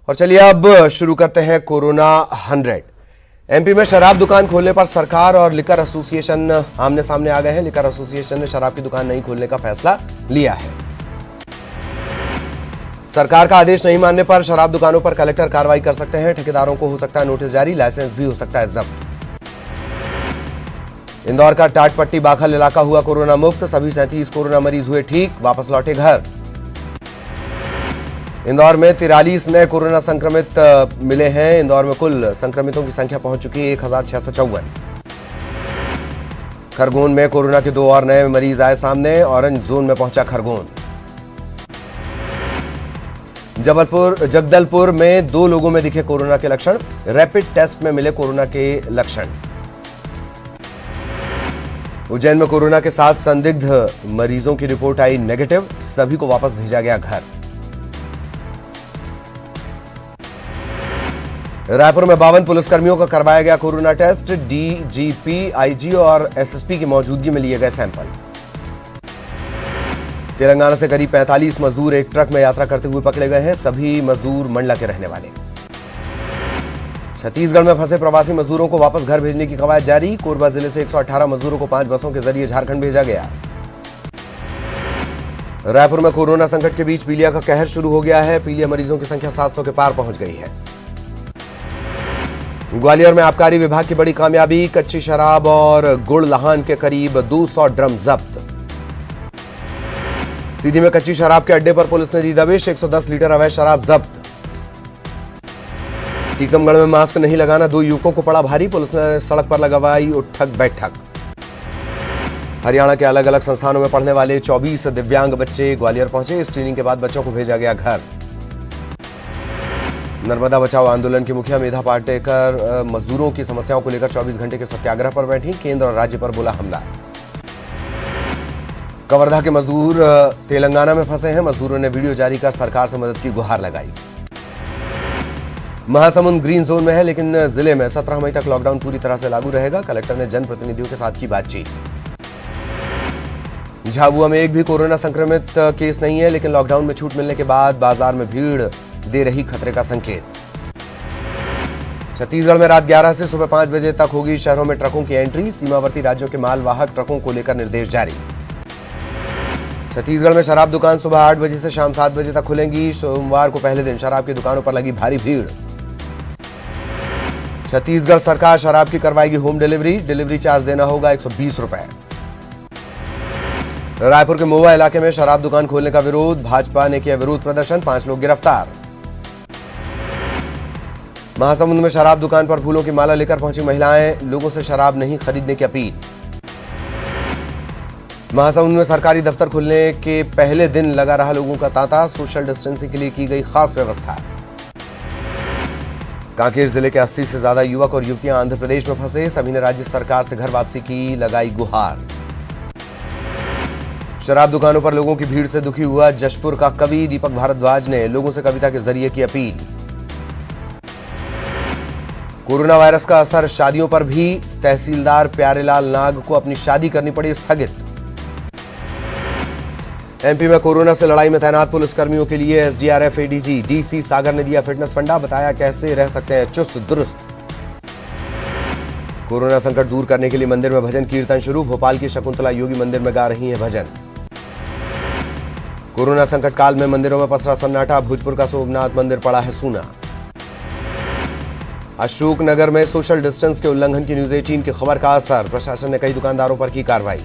और चलिए अब शुरू करते हैं कोरोना 100। एमपी में शराब दुकान खोलने पर सरकार और लिकर एसोसिएशन आमने सामने आ गए हैं। लिकर एसोसिएशन ने शराब की दुकान नहीं खोलने का फैसला लिया है। सरकार का आदेश नहीं मानने पर शराब दुकानों पर कलेक्टर कार्रवाई कर सकते हैं। ठेकेदारों को हो सकता है नोटिस जारी, लाइसेंस भी हो सकता है जब्त। इंदौर का टाटपट्टी बाखल इलाका हुआ कोरोना मुक्त, सभी 37 कोरोना मरीज हुए ठीक, वापस लौटे घर। इंदौर में 43 नए कोरोना संक्रमित मिले हैं। इंदौर में कुल संक्रमितों की संख्या पहुंच चुकी है 1654। खरगोन में कोरोना के 2 और नए मरीज आए सामने, ऑरेंज जोन में पहुंचा खरगोन। जगदलपुर में 2 लोगों में दिखे कोरोना के लक्षण, रैपिड टेस्ट में मिले कोरोना के लक्षण। उज्जैन में कोरोना के 7 संदिग्ध मरीजों की रिपोर्ट आई नेगेटिव, सभी को वापस भेजा गया घर। रायपुर में 52 पुलिसकर्मियों का करवाया गया कोरोना टेस्ट, डीजीपी, आईजी और एसएसपी की मौजूदगी में लिए गए सैंपल। तेलंगाना से करीब 45 मजदूर एक ट्रक में यात्रा करते हुए पकड़े गए हैं, सभी मजदूर मंडला के रहने वाले। छत्तीसगढ़ में फंसे प्रवासी मजदूरों को वापस घर भेजने की कवायद जारी, कोरबा जिले से 118 मजदूरों को 5 बसों के जरिए झारखंड भेजा गया। रायपुर में कोरोना संकट के बीच पीलिया का कहर शुरू हो गया है, पीलिया मरीजों की संख्या 700 के पार पहुंच गई है। ग्वालियर में आबकारी विभाग की बड़ी कामयाबी, कच्ची शराब और गुड़ लहान के करीब 200 ड्रम जब्त। सीधी में कच्ची शराब के अड्डे पर पुलिस ने दी दबिश, 110 लीटर अवैध शराब जब्त। टीकमगढ़ में मास्क नहीं लगाना 2 युवकों को पड़ा भारी, पुलिस ने सड़क पर लगवाई उठक बैठक। हरियाणा के अलग अलग संस्थानों में पढ़ने वाले 24 दिव्यांग बच्चे ग्वालियर पहुंचे, स्क्रीनिंग के बाद बच्चों को भेजा गया घर। नर्मदा बचाओ आंदोलन की मुखिया मेधा पाटेकर मजदूरों की समस्याओं को लेकर 24 घंटे के सत्याग्रह पर बैठी, केंद्र और राज्य पर बोला हमला। कवर्धा के मजदूर तेलंगाना में फंसे हैं, मजदूरों ने वीडियो जारी कर सरकार से मदद की गुहार लगाई। महासमुंद ग्रीन जोन में है, लेकिन जिले में 17 मई तक लॉकडाउन पूरी तरह से लागू रहेगा, कलेक्टर ने जनप्रतिनिधियों के साथ की बातचीत। झाबुआ में एक भी कोरोना संक्रमित केस नहीं है, लेकिन लॉकडाउन में छूट मिलने के बाद बाजार में भीड़ दे रही खतरे का संकेत। छत्तीसगढ़ में रात 11 से सुबह 5 बजे तक होगी शहरों में ट्रकों की एंट्री, सीमावर्ती राज्यों के मालवाहक ट्रकों को लेकर निर्देश जारी। छत्तीसगढ़ में शराब दुकान सुबह 8 बजे से शाम 7 बजे तक खुलेंगी, सोमवार को पहले दिन शराब की दुकानों पर लगी भारी भीड़। छत्तीसगढ़ सरकार शराब की करवाएगी होम डिलीवरी, डिलीवरी चार्ज देना होगा 120 रुपए। रायपुर के मोवा इलाके में शराब दुकान खोलने का विरोध, भाजपा ने किया विरोध प्रदर्शन, 5 लोग गिरफ्तार। महासमुंद में शराब दुकान पर फूलों की माला लेकर पहुंची महिलाएं, लोगों से शराब नहीं खरीदने की अपील। महासमुंद में सरकारी दफ्तर खुलने के पहले दिन लगा रहा लोगों का तांता, सोशल डिस्टेंसिंग के लिए की गई खास व्यवस्था। कांकेर जिले के 80 से ज्यादा युवक और युवतियां आंध्र प्रदेश में फंसे, सभी ने राज्य सरकार से घर वापसी की लगाई गुहार। शराब दुकानों पर लोगों की भीड़ से दुखी हुआ जशपुर का कवि दीपक भारद्वाज ने लोगों से कविता के जरिए की अपील। कोरोना वायरस का असर शादियों पर भी, तहसीलदार प्यारेलाल नाग को अपनी शादी करनी पड़ी स्थगित। एमपी में कोरोना से लड़ाई में तैनात पुलिसकर्मियों के लिए एसडीआरएफ एडीजी डीसी सागर ने दिया फिटनेस फंडा, बताया कैसे रह सकते हैं चुस्त दुरुस्त। कोरोना संकट दूर करने के लिए मंदिर में भजन कीर्तन शुरू, भोपाल की शकुंतला योगी मंदिर में गा रही हैं भजन। कोरोना संकट काल में मंदिरों में पसरा सन्नाटा, भोजपुर का सोमनाथ मंदिर पड़ा है सूना। अशोकनगर में सोशल डिस्टेंस के उल्लंघन की न्यूज 18 की खबर का असर, प्रशासन ने कई दुकानदारों पर की कार्रवाई।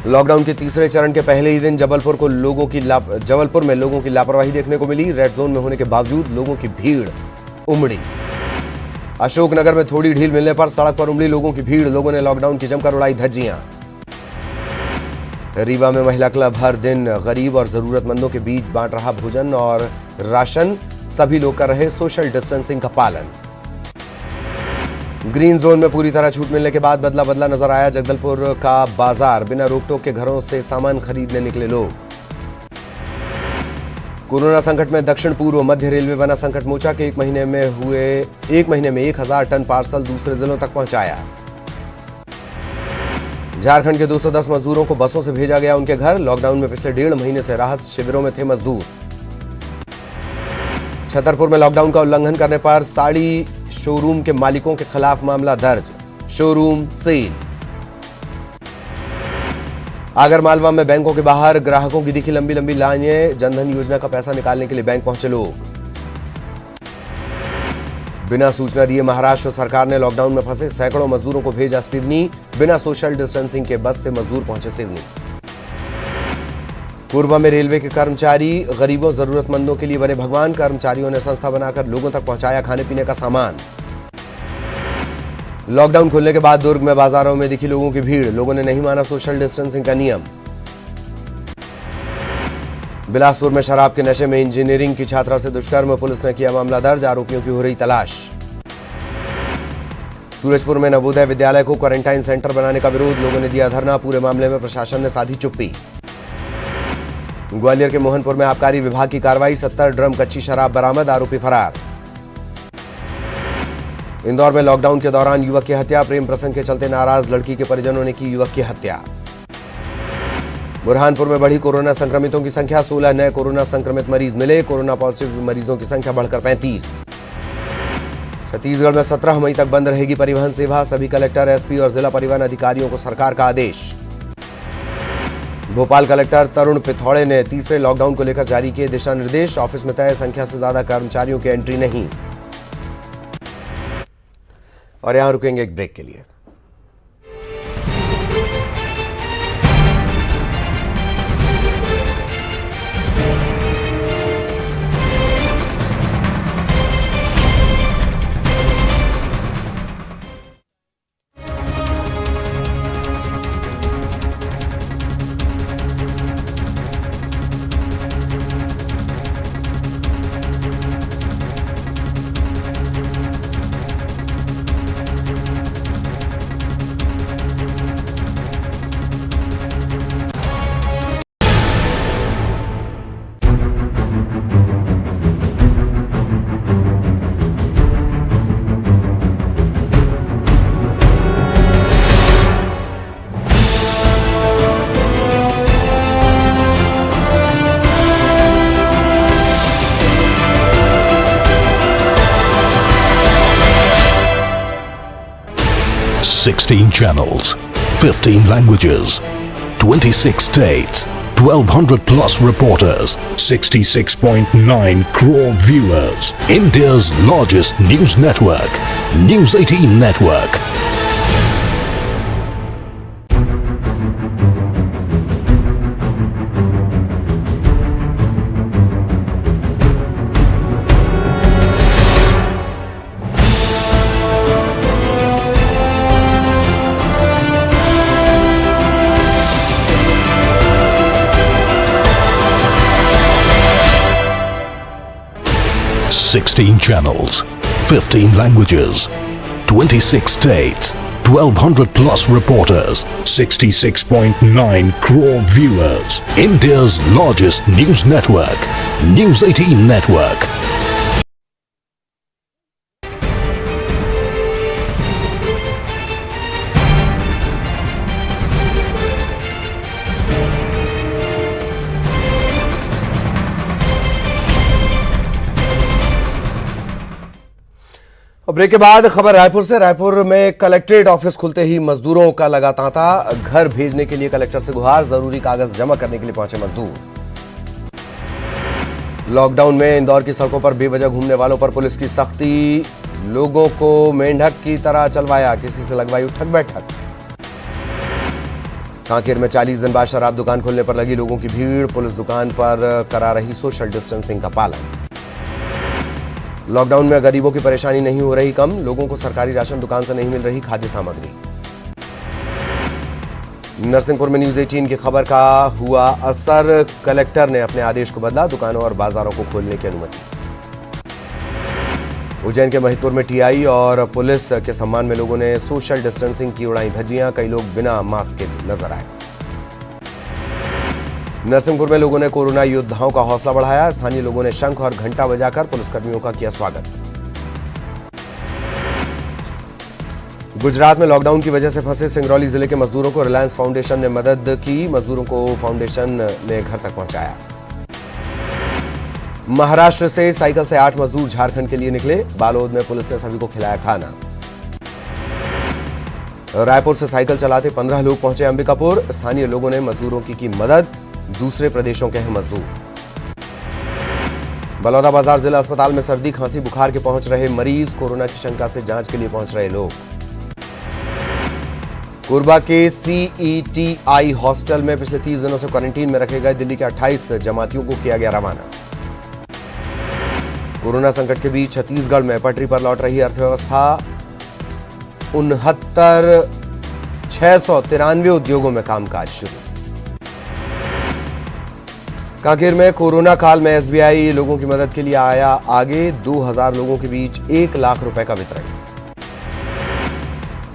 लॉकडाउन के तीसरे चरण के पहले ही दिन जबलपुर में लोगों की लापरवाही देखने को मिली, रेड जोन में होने के बावजूद लोगों की भीड़ उमड़ी। अशोकनगर में थोड़ी ढील मिलने पर सड़क पर उमड़ी लोगों की भीड़, लोगों ने लॉकडाउन की जमकर उड़ाई धज्जियां। रीवा में महिला क्लब हर दिन गरीब और जरूरतमंदों के बीच बांट रहा भोजन और राशन, सभी लोग कर रहे सोशल डिस्टेंसिंग का पालन। ग्रीन जोन में पूरी तरह छूट मिलने के बाद बदला नजर आया जगदलपुर का बाजार, बिना रोक टोक के घरों से सामान खरीदने निकले लोग। कोरोना संकट में दक्षिण पूर्व मध्य रेलवे बना संकट मोचा के एक महीने में 1000 टन पार्सल दूसरे जिलों तक पहुंचाया। झारखंड के 210 मजदूरों को बसों से भेजा गया उनके घर, लॉकडाउन में पिछले 1.5 महीने से राहत शिविरों में थे मजदूर। छतरपुर में लॉकडाउन का उल्लंघन करने पर साड़ी शोरूम के मालिकों के खिलाफ मामला दर्ज, शोरूम सील। आगरमालवा में बैंकों के बाहर ग्राहकों की दिखी लंबी लंबी लाइनें, जनधन योजना का पैसा निकालने के लिए बैंक पहुंचे लोग। बिना सूचना दिए महाराष्ट्र सरकार ने लॉकडाउन में फंसे सैकड़ों मजदूरों को भेजा सिवनी, बिना सोशल डिस्टेंसिंग के बस से मजदूर पहुंचे सिवनी। कोरबा में रेलवे के कर्मचारी गरीबों जरूरतमंदों के लिए बने भगवान, कर्मचारियों ने संस्था बनाकर लोगों तक पहुंचाया खाने पीने का सामान। लॉकडाउन खुलने के बाद दुर्ग में बाजारों में दिखी लोगों की भीड़, लोगों ने नहीं माना सोशल डिस्टेंसिंग का नियम। बिलासपुर में शराब के नशे में इंजीनियरिंग की छात्रा से दुष्कर्म, पुलिस ने किया मामला दर्ज, आरोपियों की हो रही तलाश। सूरजपुर में नवोदय विद्यालय को क्वारंटाइन सेंटर बनाने का विरोध, लोगों ने दिया धरना, पूरे मामले में प्रशासन ने साधी चुप्पी। ग्वालियर के मोहनपुर में आबकारी विभाग की कार्रवाई, 70 ड्रम कच्ची शराब बरामद, आरोपी फरार। इंदौर में लॉकडाउन के दौरान युवक की हत्या, प्रेम प्रसंग के चलते नाराज लड़की के परिजनों ने की युवक की हत्या। बुरहानपुर में बढ़ी कोरोना संक्रमितों की संख्या, 16 नए कोरोना संक्रमित मरीज मिले, कोरोना पॉजिटिव मरीजों की संख्या बढ़कर 35। छत्तीसगढ़ में 17 मई तक बंद रहेगी परिवहन सेवा, सभी कलेक्टर, एसपी और जिला परिवहन अधिकारियों को सरकार का आदेश। भोपाल कलेक्टर तरुण पिथौड़े ने तीसरे लॉकडाउन को लेकर जारी किए दिशा निर्देश, ऑफिस में तय संख्या से ज्यादा कर्मचारियों की एंट्री नहीं। और यहां रुकेंगे एक ब्रेक के लिए। Sixteen channels, 15 languages, 26 states, 1,200 plus reporters, 66.9 crore viewers. India's largest news network, News 18 Network. Sixteen channels, 15 languages, 26 states, 1,200 plus reporters, 66.9 crore viewers. India's largest news network, News 18 Network. Break के बाद खबर रायपुर से। रायपुर में कलेक्ट्रेट ऑफिस खुलते ही मजदूरों का लगा तांता, घर भेजने के लिए कलेक्टर से गुहार, जरूरी कागज जमा करने के लिए पहुंचे मजदूर। लॉकडाउन में इंदौर की सड़कों पर बेवजह घूमने वालों पर पुलिस की सख्ती, लोगों को मेंढक की तरह चलवाया, किसी से लगवाई उठक बैठक। कांकेर में 40 दिन बाद शराब दुकान खोलने पर लगी लोगों की भीड़, पुलिस दुकान पर करा रही सोशल डिस्टेंसिंग का पालन। लॉकडाउन में गरीबों की परेशानी नहीं हो रही कम, लोगों को सरकारी राशन दुकान से नहीं मिल रही खाद्य सामग्री। नरसिंहपुर में न्यूज 18 की खबर का हुआ असर, कलेक्टर ने अपने आदेश को बदला, दुकानों और बाजारों को खोलने की अनुमति। उज्जैन के महिदपुर में टीआई और पुलिस के सम्मान में लोगों ने सोशल डिस्टेंसिंग की उड़ाई धज्जियां, कई लोग बिना मास्क के नजर आए। नरसिंहपुर में लोगों ने कोरोना योद्धाओं का हौसला बढ़ाया, स्थानीय लोगों ने शंख और घंटा बजाकर पुलिसकर्मियों का किया स्वागत। गुजरात में लॉकडाउन की वजह से फंसे सिंगरौली जिले के मजदूरों को रिलायंस फाउंडेशन ने मदद की, मजदूरों को फाउंडेशन ने घर तक पहुंचाया। महाराष्ट्र से साइकिल से 8 मजदूर झारखंड के लिए निकले, बालोद में पुलिस ने सभी को खिलाया खाना। रायपुर से साइकिल चलाते 15 लोग पहुंचे अंबिकापुर, स्थानीय लोगों ने मजदूरों की मदद, दूसरे प्रदेशों के हैं मजदूर। बलौदाबाजार जिला अस्पताल में सर्दी खांसी बुखार के पहुंच रहे मरीज, कोरोना की शंका से जांच के लिए पहुंच रहे लोग। कोरबा के CETI हॉस्टल में पिछले 30 दिनों से क्वारंटीन में रखे गए दिल्ली के 28 जमातियों को किया गया रवाना। कोरोना संकट के बीच छत्तीसगढ़ में पटरी पर लौट रही अर्थव्यवस्था, 69,693 उद्योगों में कामकाज शुरू। कांकेर में कोरोना काल में SBI लोगों की मदद के लिए आया आगे, 2000 लोगों के बीच 1 लाख रुपए का वितरण।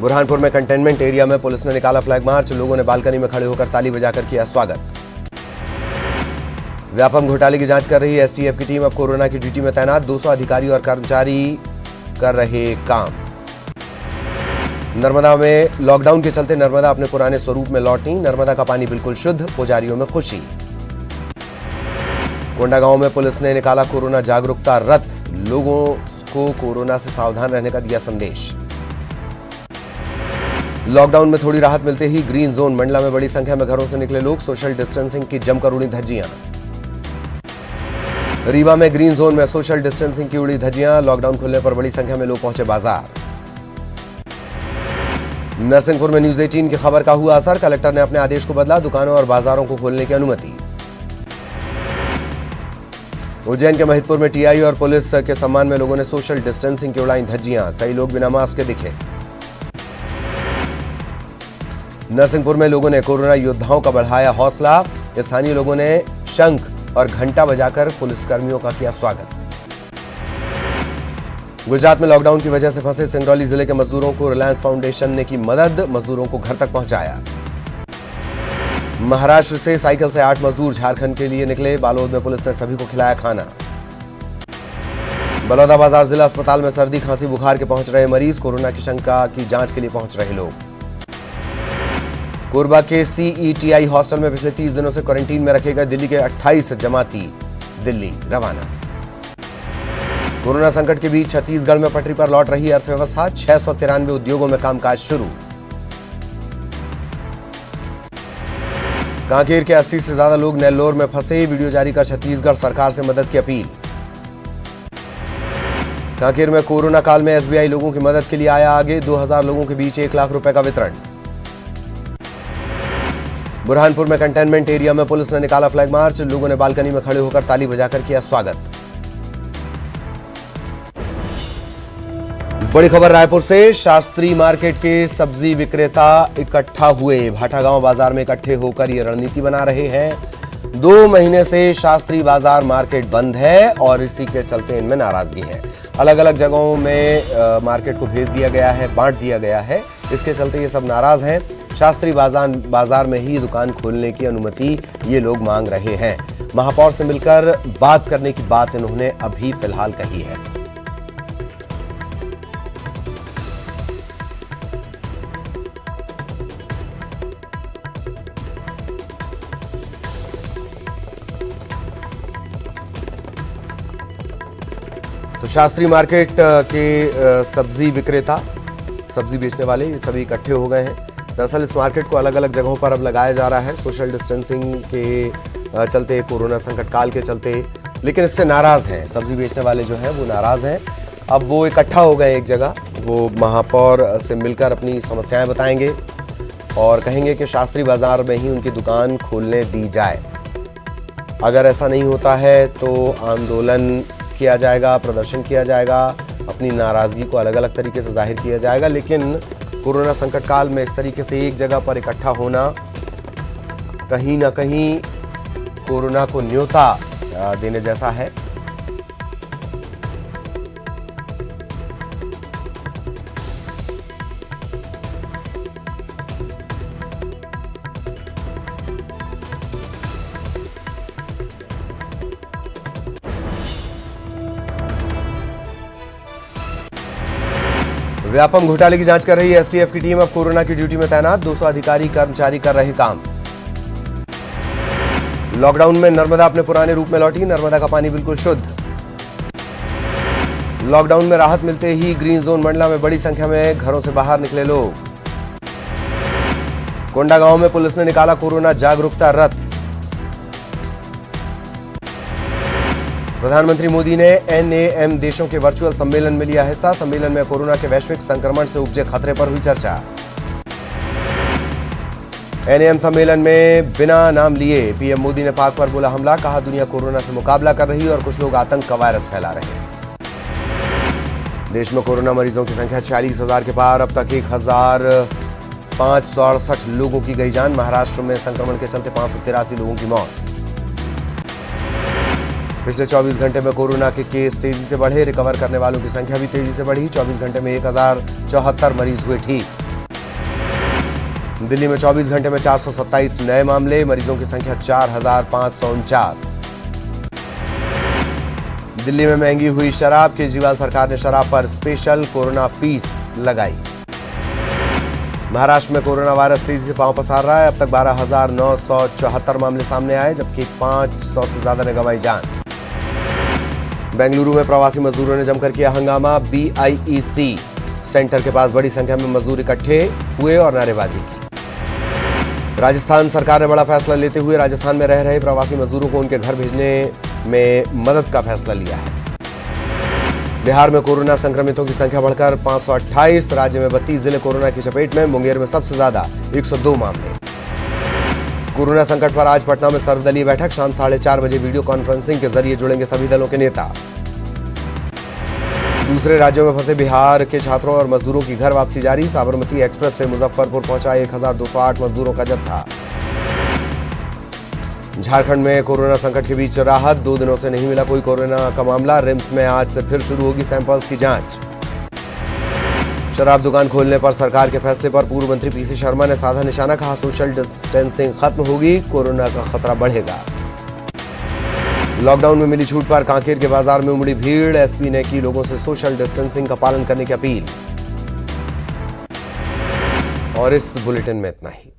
बुरहानपुर में कंटेनमेंट एरिया में पुलिस ने निकाला फ्लैग मार्च, लोगों ने बालकनी में खड़े होकर ताली बजाकर किया स्वागत। व्यापम घोटाले की जांच कर रही STF की टीम अब कोरोना की ड्यूटी में तैनात, 200 अधिकारी और कर्मचारी कर रहे काम। नर्मदा में लॉकडाउन के चलते नर्मदा अपने पुराने स्वरूप में लौटी, नर्मदा का पानी बिल्कुल शुद्ध, पुजारियों में खुशी। कोंडागांव में पुलिस ने निकाला कोरोना जागरूकता रथ, लोगों को कोरोना से सावधान रहने का दिया संदेश। लॉकडाउन में थोड़ी राहत मिलते ही ग्रीन जोन मंडला में बड़ी संख्या में घरों से निकले लोग, सोशल डिस्टेंसिंग की जमकर उड़ी धज्जियां। रीवा में ग्रीन जोन में सोशल डिस्टेंसिंग की उड़ी धज्जियां, लॉकडाउन खुलने पर बड़ी संख्या में लोग पहुंचे बाजार। नरसिंहपुर में न्यूज 18 की खबर का हुआ असर, कलेक्टर ने अपने आदेश को बदला, दुकानों और बाजारों को खोलने की अनुमति। उज्जैन के महिदपुर में TI और पुलिस के सम्मान में लोगों ने सोशल डिस्टेंसिंग की उड़ाई धज्जियां, कई लोग बिना मास्क के दिखे। नरसिंहपुर में लोगों ने कोरोना योद्धाओं का बढ़ाया हौसला, स्थानीय लोगों ने शंख और घंटा बजाकर पुलिसकर्मियों का किया स्वागत। गुजरात में लॉकडाउन की वजह से फंसे सिंगरौली जिले के मजदूरों को रिलायंस फाउंडेशन ने की मदद, मजदूरों को घर तक पहुंचाया। महाराष्ट्र से साइकिल से 8 मजदूर झारखंड के लिए निकले, बालोद में पुलिस ने सभी को खिलाया खाना। बलौदाबाजार जिला अस्पताल में सर्दी खांसी बुखार के पहुंच रहे मरीज, कोरोना की शंका की जांच के लिए पहुंच रहे लोग। कोरबा के CETI हॉस्टल में पिछले 30 दिनों से क्वारंटीन में रखे गए दिल्ली के 28 जमाती दिल्ली रवाना। कोरोना संकट के बीच छत्तीसगढ़ में पटरी पर लौट रही अर्थव्यवस्था, 693 उद्योगों में कामकाज शुरू। कांकेर के 80 से ज्यादा लोग नेल्लोर में फंसे, वीडियो जारी कर छत्तीसगढ़ सरकार से मदद की अपील। कांकेर में कोरोना काल में SBI लोगों की मदद के लिए आया आगे, 2000 लोगों के बीच 1 लाख रुपए का वितरण। बुरहानपुर में कंटेनमेंट एरिया में पुलिस ने निकाला फ्लैग मार्च, लोगों ने बालकनी में खड़े होकर ताली बजाकर किया स्वागत। बड़ी खबर रायपुर से, शास्त्री मार्केट के सब्जी विक्रेता इकट्ठा हुए, भाटागांव बाजार में इकट्ठे होकर ये रणनीति बना रहे हैं। 2 महीने से शास्त्री बाजार मार्केट बंद है और इसी के चलते इनमें नाराजगी है। अलग अलग जगहों में मार्केट को भेज दिया गया है, बांट दिया गया है, इसके चलते ये सब नाराज हैं। शास्त्री बाजार में ही दुकान खोलने की अनुमति ये लोग मांग रहे हैं। महापौर से मिलकर बात करने की बात इन्होंने अभी फिलहाल कही है। तो शास्त्री मार्केट के सब्जी विक्रेता, सब्जी बेचने वाले, ये सभी इकट्ठे हो गए हैं। दरअसल इस मार्केट को अलग अलग जगहों पर अब लगाया जा रहा है, सोशल डिस्टेंसिंग के चलते, कोरोना संकट काल के चलते, लेकिन इससे नाराज हैं सब्जी बेचने वाले जो हैं, वो नाराज हैं। अब वो इकट्ठा हो गए एक जगह, वो महापौर से मिलकर अपनी समस्याएं बताएंगे और कहेंगे कि शास्त्री बाजार में ही उनकी दुकान खोलने दी जाए। अगर ऐसा नहीं होता है तो आंदोलन किया जाएगा, प्रदर्शन किया जाएगा, अपनी नाराजगी को अलग अलग तरीके से जाहिर किया जाएगा। लेकिन कोरोना संकट काल में इस तरीके से एक जगह पर इकट्ठा होना कहीं ना कहीं कोरोना को न्योता देने जैसा है। व्यापम घोटाले की जांच कर रही STF की टीम अब कोरोना की ड्यूटी में तैनात, 200 अधिकारी कर्मचारी कर रहे काम। लॉकडाउन में नर्मदा अपने पुराने रूप में लौटी, नर्मदा का पानी बिल्कुल शुद्ध। लॉकडाउन में राहत मिलते ही ग्रीन जोन मंडला में बड़ी संख्या में घरों से बाहर निकले लोग। कोंडागांव में पुलिस ने निकाला कोरोना जागरूकता रथ। प्रधानमंत्री मोदी ने NAM देशों के वर्चुअल सम्मेलन में लिया हिस्सा। सम्मेलन में कोरोना के वैश्विक संक्रमण से उपजे खतरे पर हुई चर्चा। NAM सम्मेलन में बिना नाम लिए पीएम मोदी ने पाक पर बोला हमला, कहा दुनिया कोरोना से मुकाबला कर रही है और कुछ लोग आतंक का वायरस फैला रहे हैं। देश में कोरोना मरीजों की संख्या 40,000 के पार। अब तक 1,568 लोगों की गई जान। महाराष्ट्र में संक्रमण के चलते 583 लोगों की मौत। पिछले 24 घंटे में कोरोना के केस तेजी से बढ़े, रिकवर करने वालों की संख्या भी तेजी से बढ़ी। 24 घंटे में 1074 मरीज हुए ठीक। दिल्ली में 24 घंटे में 427 नए मामले, मरीजों की संख्या 4,549। दिल्ली में महंगी हुई शराब, केजरीवाल सरकार ने शराब पर स्पेशल कोरोना फीस लगाई। महाराष्ट्र में कोरोना वायरस तेजी से पांव पसार रहा है। अब तक 12,974 मामले सामने आए, जबकि 500 से ज्यादा ने गंवाई जान। बेंगलुरु में प्रवासी मजदूरों ने जमकर किया हंगामा। BIEC सेंटर के पास बड़ी संख्या में मजदूर इकट्ठे हुए और नारेबाजी की। राजस्थान सरकार ने बड़ा फैसला लेते हुए राजस्थान में रह रहे प्रवासी मजदूरों को उनके घर भेजने में मदद का फैसला लिया है। बिहार में कोरोना संक्रमितों की संख्या बढ़कर 528। राज्य में 32 जिले कोरोना की चपेट में। मुंगेर में सबसे ज्यादा 102 मामले। कोरोना संकट पर आज पटना में सर्वदलीय बैठक। शाम 4:30 बजे वीडियो कॉन्फ्रेंसिंग के जरिए जुड़ेंगे सभी दलों के नेता। दूसरे राज्यों में फंसे बिहार के छात्रों और मजदूरों की घर वापसी जारी। साबरमती एक्सप्रेस से मुजफ्फरपुर पहुंचा 1,208 मजदूरों का जत्था। झारखंड में कोरोना संकट के बीच राहत। 2 दिनों से नहीं मिला कोई कोरोना का मामला। रिम्स में आज से फिर शुरू होगी सैंपल्स की जांच। शराब दुकान खोलने पर सरकार के फैसले पर पूर्व मंत्री PC शर्मा ने साधा निशाना, कहा सोशल डिस्टेंसिंग खत्म होगी, कोरोना का खतरा बढ़ेगा। लॉकडाउन में मिली छूट पर कांकेर के बाजार में उमड़ी भीड़। SP ने की लोगों से सोशल डिस्टेंसिंग का पालन करने की अपील। और इस बुलेटिन में इतना ही।